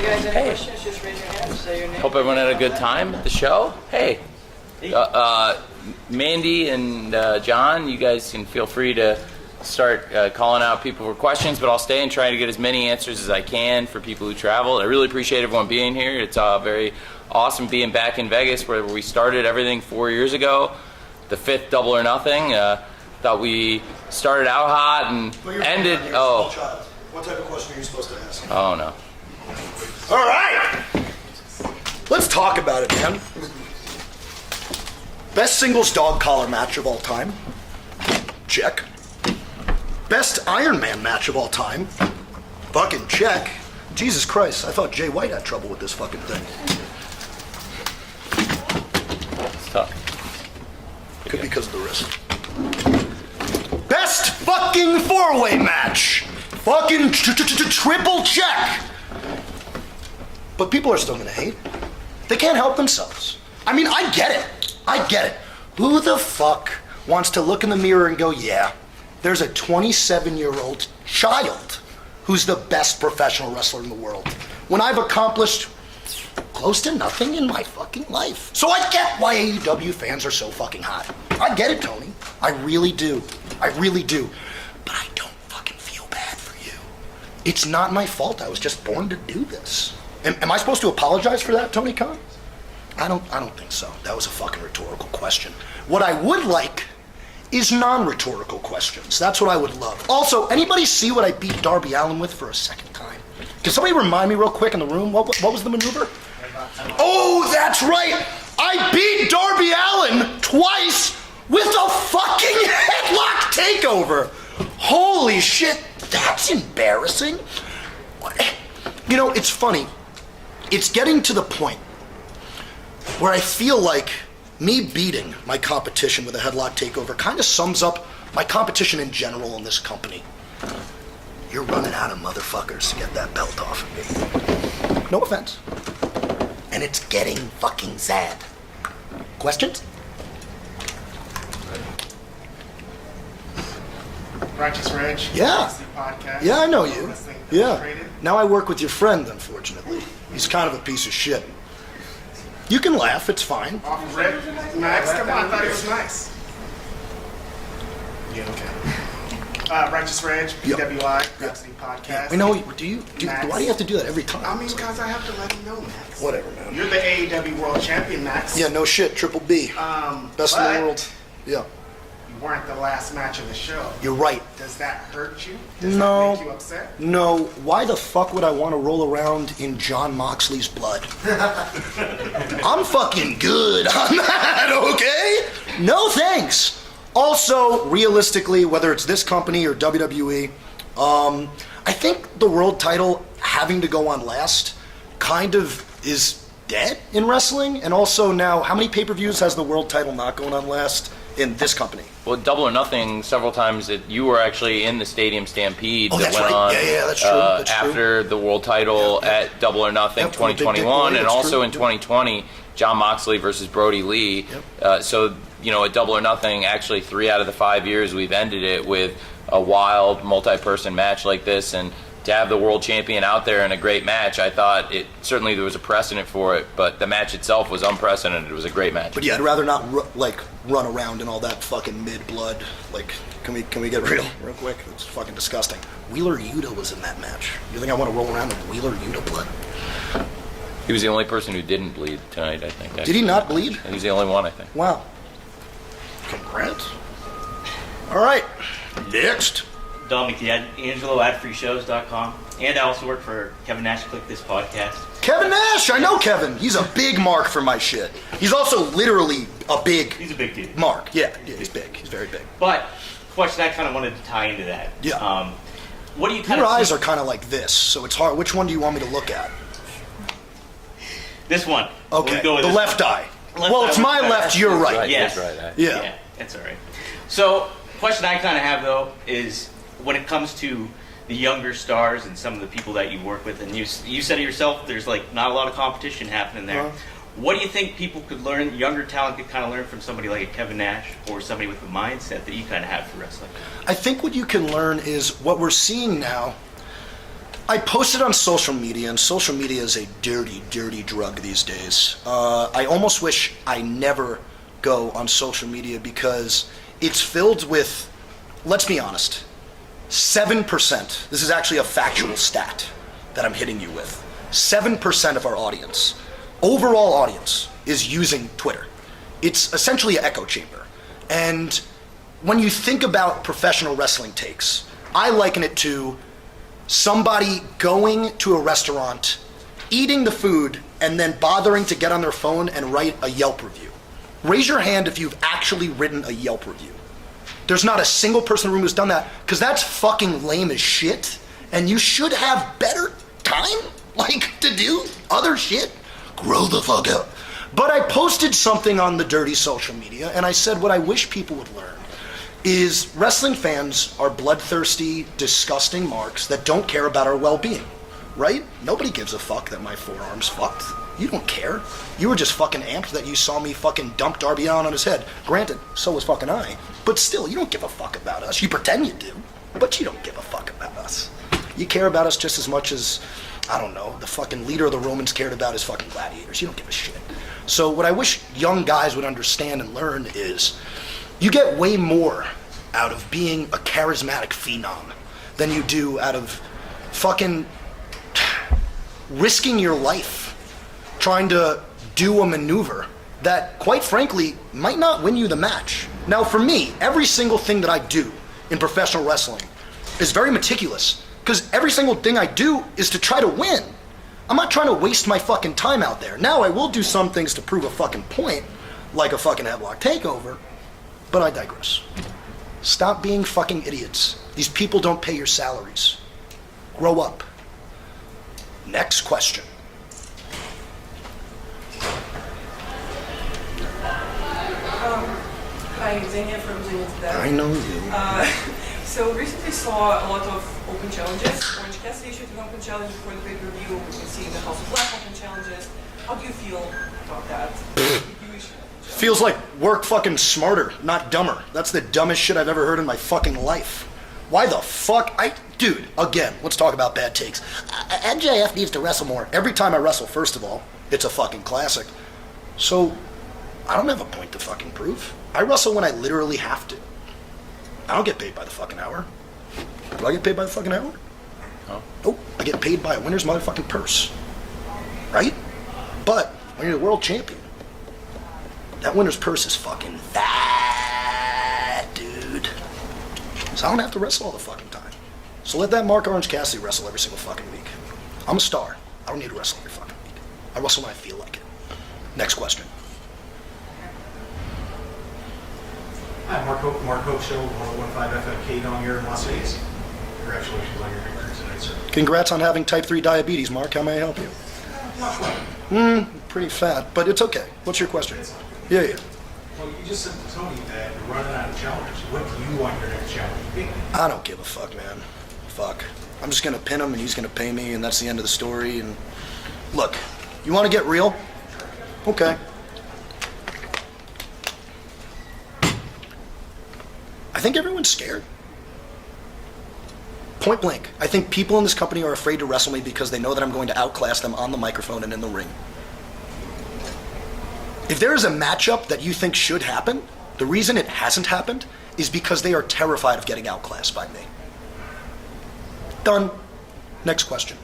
you guys have any questions, just raise your hand, say your name. Hope everyone had a good time at the show. Hey, Mandy and John, you guys can feel free to start calling out people for questions, but I'll stay and try to get as many answers as I can for people who travel. I really appreciate everyone being here. It's very awesome being back in Vegas where we started everything 4 years ago, the 5th Double or Nothing. Thought we started out hot and ended. Oh, what type of question are you supposed to ask? Oh no. All right, let's talk about it, man. Best singles dog collar match of all time. Check. Best Iron Man match of all time. Fucking check. Jesus Christ, I thought Jay White had trouble with this fucking thing. It's tough. Could be because of the wrist. Best fucking four-way match. Fucking triple check. But people are still gonna hate. They can't help themselves. I mean, I get it. Who the fuck wants to look in the mirror and go, yeah, there's a 27-year-old child who's the best professional wrestler in the world, when I've accomplished close to nothing in my fucking life. So I get why AEW fans are so fucking hot. I get it, Tony. I really do. But I don't fucking feel bad for you. It's not my fault. I was just born to do this. Am I supposed to apologize for that, Tony Khan? I don't think so. That was a fucking rhetorical question. What I would like is non-rhetorical questions. That's what I would love. Also, anybody see what I beat Darby Allin with for a second time? Can somebody remind me real quick in the room? What was the maneuver? Oh, that's right! I beat Darby Allin twice with a fucking headlock takeover! Holy shit, that's embarrassing. You know, it's funny. It's getting to the point where I feel like me beating my competition with a headlock takeover kind of sums up my competition in general in this company. You're running out of motherfuckers to get that belt off of me. No offense. And it's getting fucking sad. Questions? Righteous Reg. Yeah. Podcast. Yeah, I know you. Wrestling Yeah. Illustrated. Now I work with your friend, unfortunately. He's kind of a piece of shit. You can laugh, it's fine. Off of Red Max, come on, I thought it was nice. Yeah, okay. Righteous Reg, PWI, Rhapsody Podcast. We know, why do you have to do that every time? I mean, because I have to let him know, Max. Whatever, man. You're the AEW World Champion, Max. Yeah, no shit, Triple B. Best in the world. Yeah. You weren't the last match of the show. You're right. Does that hurt you? Does No. that make you upset? No. Why the fuck would I want to roll around in John Moxley's blood? I'm fucking good on that, okay? No thanks. Also, realistically, whether it's this company or WWE, I think the world title having to go on last kind of is dead in wrestling. And also now, how many pay-per-views has the world title not going on last in this company? Well, Double or Nothing, several times that you were actually in the Stadium Stampede that went on that's true. That's after the world title at Double or Nothing 2021, and also in 2020, John Moxley versus Brody Lee. So, you know, at Double or Nothing, actually 3 out of the 5 years we've ended it with a wild multi-person match like this, and to have the world champion out there in a great match, I thought certainly there was a precedent for it, but the match itself was unprecedented. It was a great match. But yeah, I'd rather not run around in all that fucking mid-blood. Like, can we get real quick? It's fucking disgusting. Wheeler Yuta was in that match. You think I want to roll around in Wheeler Yuta blood? He was the only person who didn't bleed tonight, I think. Did he not bleed? He was the only one, I think. Wow. Congrats. All right, next. Dominic D'Angelo at freeshows.com. And I also work for Kevin Nash. Click this podcast. Kevin Nash, I know Kevin. He's a big mark for my shit. He's also literally He's a big dude. mark. Yeah, he's big. He's very big. But question I kind of wanted to tie into that. Yeah. What do you kind Your of eyes see? are kind of like this, so it's hard. Which one do you want me to look at? This one. Okay, We'll go with the this left one. eye. Left Well, eye it's with my the left, your right. Yes. That's right. Yeah. That's all right. So, question I kind of have though is when it comes to the younger stars and some of the people that you work with, and you said it yourself, there's like not a lot of competition happening there. What do you think people could learn, younger talent could kind of learn from somebody like a Kevin Nash or somebody with the mindset that you kind of have for wrestling? I think what you can learn is what we're seeing now. I posted on social media, and social media is a dirty, dirty drug these days. I almost wish I never go on social media because it's filled with, let's be honest, 7%. This is actually a factual stat that I'm hitting you with. 7% of our audience, overall audience, is using Twitter. It's essentially an echo chamber. And when you think about professional wrestling takes, I liken it to somebody going to a restaurant, eating the food, and then bothering to get on their phone and write a Yelp review. Raise your hand if you've actually written a Yelp review. There's not a single person in the room who's done that, because that's fucking lame as shit, and you should have better time, to do other shit. Grow the fuck up. But I posted something on the dirty social media, and I said what I wish people would learn is wrestling fans are bloodthirsty, disgusting marks that don't care about our well-being, right? Nobody gives a fuck that my forearm's fucked. You don't care. You were just fucking amped that you saw me fucking dump Darby Allin on his head. Granted, so was fucking I. But still, you don't give a fuck about us. You pretend you do, but you don't give a fuck about us. You care about us just as much as, I don't know, the fucking leader of the Romans cared about his fucking gladiators. You don't give a shit. So what I wish young guys would understand and learn is you get way more out of being a charismatic phenom than you do out of fucking risking your life trying to do a maneuver that, quite frankly, might not win you the match. Now, for me, every single thing that I do in professional wrestling is very meticulous, because every single thing I do is to try to win. I'm not trying to waste my fucking time out there. Now, I will do some things to prove a fucking point, like a fucking headlock takeover, but I digress. Stop being fucking idiots. These people don't pay your salaries. Grow up. Next question. Hi, Xenia from Xenia's Death. I know you. So recently saw a lot of open challenges. Orange Cassidy issued an open challenge before the pay-per-view. We've been seeing the House of Black open challenges. How do you feel about that? Feels like work fucking smarter, not dumber. That's the dumbest shit I've ever heard in my fucking life. Why the fuck? Dude, again, let's talk about bad takes. MJF needs to wrestle more. Every time I wrestle, first of all, it's a fucking classic. So, I don't have a point to fucking prove. I wrestle when I literally have to. I don't get paid by the fucking hour. Do I get paid by the fucking hour? No. Nope. I get paid by a winner's motherfucking purse. Right? But, when you're the world champion, that winner's purse is fucking fat, dude. So I don't have to wrestle all the fucking time. So let that Mark Orange Cassidy wrestle every single fucking week. I'm a star. I don't need to wrestle every fucking week. I wrestle when I feel like it. Next question. Hi, Mark Hope Show, 101.5 FM K down here in Las Vegas. Congratulations on your victory tonight, sir. Congrats on having type 3 diabetes, Mark. How may I help you? Not quite. Pretty fat, but it's okay. What's your question? Yeah. Well, you just said to Tony that you're running out of challenges. What do you want your next challenge to be? I don't give a fuck, man. Fuck. I'm just gonna pin him and he's gonna pay me and that's the end of the story. And look, you wanna get real? Okay. I think everyone's scared. Point blank. I think people in this company are afraid to wrestle me because they know that I'm going to outclass them on the microphone and in the ring. If there is a matchup that you think should happen, the reason it hasn't happened is because they are terrified of getting outclassed by me. Done. Next question.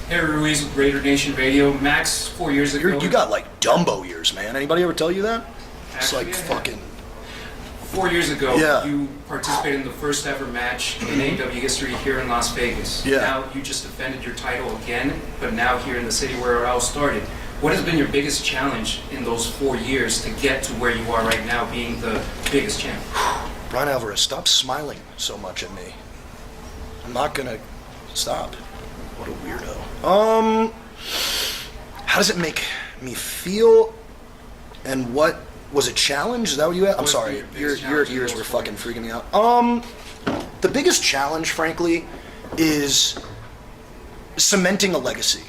Hey, Ruiz with Raider Nation Radio. Max, 4 years ago. You got like Dumbo ears, man. Anybody ever tell you that? It's Actually, like yeah. fucking... 4 years ago, Yeah. you participated in the first ever match in AEW history here in Las Vegas. Yeah. Now you just defended your title again, but now here in the city where it all started. What has been your biggest challenge in those 4 years to get to where you are right now, being the biggest champ? Brian Alvarez, stop smiling so much at me. I'm not gonna stop. What a weirdo. How does it make me feel? And what was a challenge? Is that what you asked? I'm What sorry. was the Your biggest challenge in ears those were 4 fucking years? freaking me out. The biggest challenge, frankly, is cementing a legacy.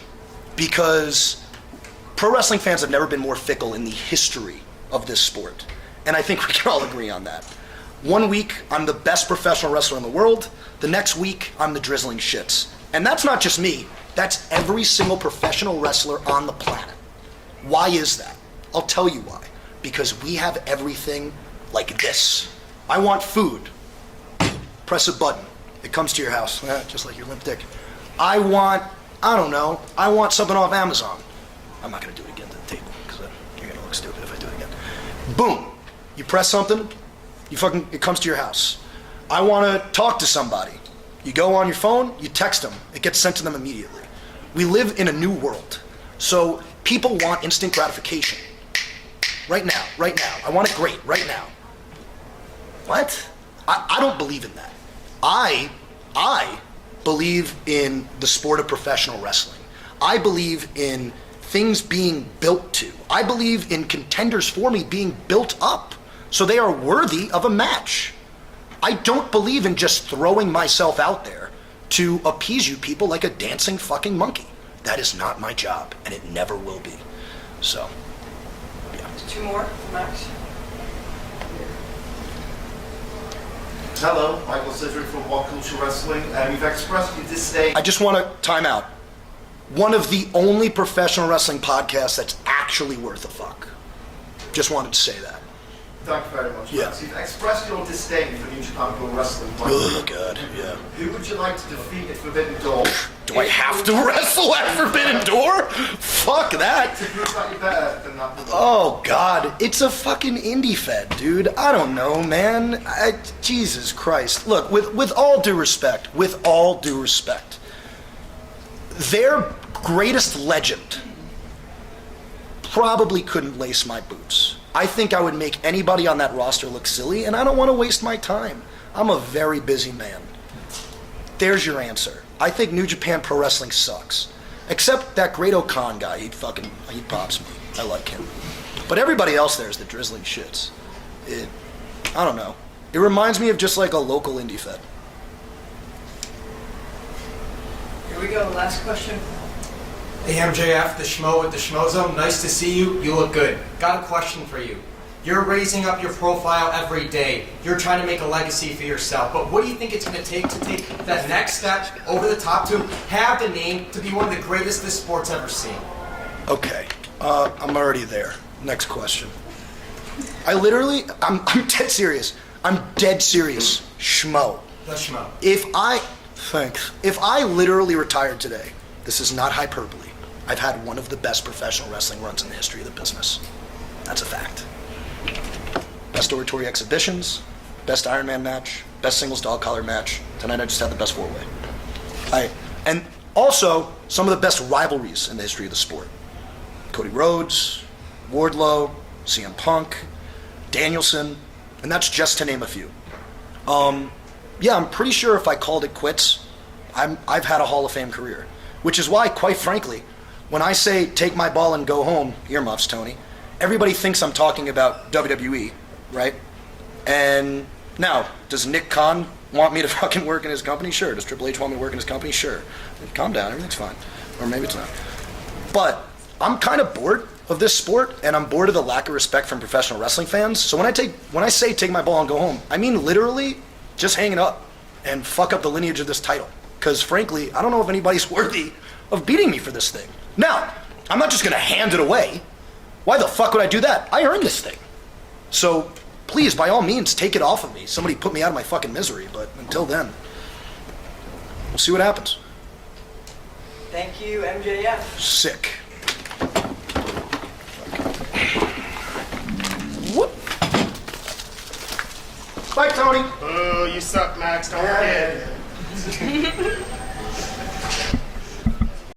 Because pro wrestling fans have never been more fickle in the history of this sport. And I think we can all agree on that. 1 week, I'm the best professional wrestler in the world. The next week, I'm the drizzling shits. And that's not just me. That's every single professional wrestler on the planet. Why is that? I'll tell you why. Because we have everything like this. I want food. Press a button. It comes to your house, just like your limp dick. I want something off Amazon. I'm not going to do it again to the table, because you're going to look stupid if I do it again. Boom. You press something, it comes to your house. I want to talk to somebody. You go on your phone, you text them. It gets sent to them immediately. We live in a new world. So people want instant gratification. Right now. I want it great, right now. What? I don't believe in that. I believe in the sport of professional wrestling. I believe in things being built to. I believe in contenders for me being built up so they are worthy of a match. I don't believe in just throwing myself out there to appease you people like a dancing fucking monkey. That is not my job, and it never will be. So, yeah. 2 more, Max. Hello, Michael Sidrick from What Culture Wrestling, and you've expressed your disdain. I just want to time out. One of the only professional wrestling podcasts that's actually worth a fuck. Just wanted to say that. Thank you very much. Yeah. Max. You've expressed your disdain for New Japan Pro Wrestling. Oh, God, yeah. Who would you like to defeat at Forbidden Door? Do I have to wrestle at Forbidden Door? Fuck that. To prove that you're better than that. Oh, God. It's a fucking indie fed, dude. I don't know, man. Jesus Christ. Look, with all due respect, their greatest legend probably couldn't lace my boots. I think I would make anybody on that roster look silly, and I don't want to waste my time. I'm a very busy man. There's your answer. I think New Japan Pro Wrestling sucks. Except that Great O'Khan guy, he pops me. I like him. But everybody else there is the drizzling shits. I don't know. It reminds me of just like a local indie fed. Here we go, last question. Hey MJF, the Schmo with the Schmozo, nice to see you. You look good. Got a question for you. You're raising up your profile every day. You're trying to make a legacy for yourself. But what do you think it's going to take that next step over the top to have the name to be one of the greatest this sport's ever seen? Okay, I'm already there. Next question. I'm dead serious. I'm dead serious. Schmo. The Schmo. If I literally retired today, this is not hyperbole, I've had one of the best professional wrestling runs in the history of the business. That's a fact. Best oratory exhibitions, best Iron Man match, best singles dog collar match. Tonight I just had the best 4-way. And also some of the best rivalries in the history of the sport. Cody Rhodes, Wardlow, CM Punk, Danielson, and that's just to name a few. Yeah, I'm pretty sure if I called it quits, I've had a Hall of Fame career. Which is why, quite frankly, when I say take my ball and go home, earmuffs, Tony, everybody thinks I'm talking about WWE, right? And now, does Nick Khan want me to fucking work in his company? Sure. Does Triple H want me to work in his company? Sure. Calm down, everything's fine. Or maybe it's not. But I'm kind of bored of this sport, and I'm bored of the lack of respect from professional wrestling fans. So when I say take my ball and go home, I mean literally just hang it up and fuck up the lineage of this title. Because frankly, I don't know if anybody's worthy of beating me for this thing. Now, I'm not just going to hand it away. Why the fuck would I do that? I earned this thing. So please, by all means, take it off of me. Somebody put me out of my fucking misery. But until then, we'll see what happens. Thank you, MJF. Sick. Whoop. Bye, Tony. Oh, you suck, Max. Don't forget.